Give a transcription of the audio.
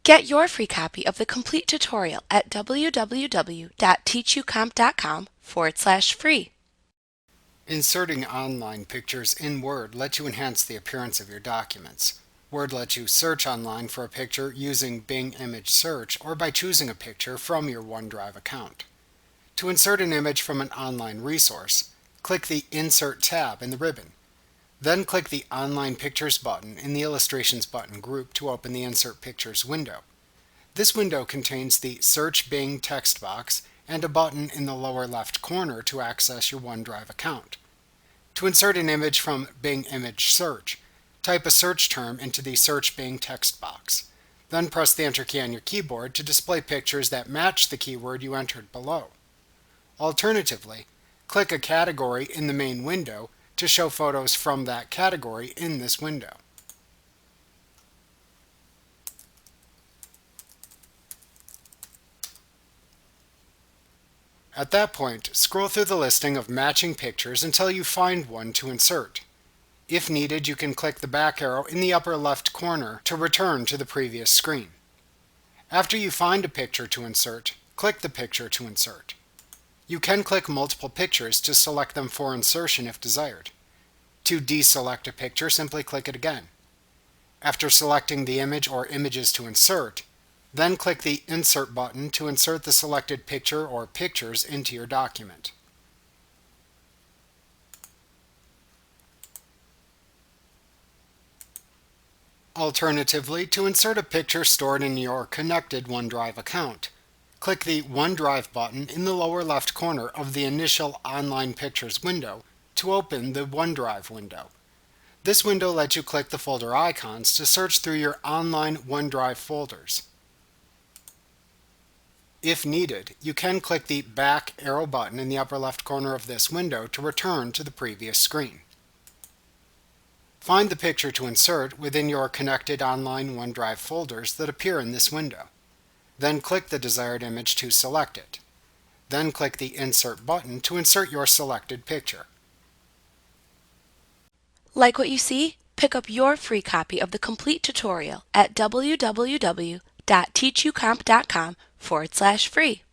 Get your free copy of the complete tutorial at www.teachucomp.com/free. Inserting online pictures in Word lets you enhance the appearance of your documents. Word lets you search online for a picture using Bing Image Search or by choosing a picture from your OneDrive account. To insert an image from an online resource, click the Insert tab in the ribbon. Then click the Online Pictures button in the Illustrations button group to open the Insert Pictures window. This window contains the Search Bing text box and a button in the lower left corner to access your OneDrive account. To insert an image from Bing Image Search, type a search term into the Search Bing text box. Then press the Enter key on your keyboard to display pictures that match the keyword you entered below. Alternatively, click a category in the main window to show photos from that category in this window. At that point, scroll through the listing of matching pictures until you find one to insert. If needed, you can click the back arrow in the upper left corner to return to the previous screen. After you find a picture to insert, click the picture to insert. You can click multiple pictures to select them for insertion if desired. To deselect a picture, simply click it again. After selecting the image or images to insert, then click the Insert button to insert the selected picture or pictures into your document. Alternatively, to insert a picture stored in your connected OneDrive account, click the OneDrive button in the lower left corner of the initial Online Pictures window to open the OneDrive window. This window lets you click the folder icons to search through your online OneDrive folders. If needed, you can click the back arrow button in the upper left corner of this window to return to the previous screen. Find the picture to insert within your connected online OneDrive folders that appear in this window. Then click the desired image to select it. Then click the Insert button to insert your selected picture. Like what you see? Pick up your free copy of the complete tutorial at www.teachucomp.com/free.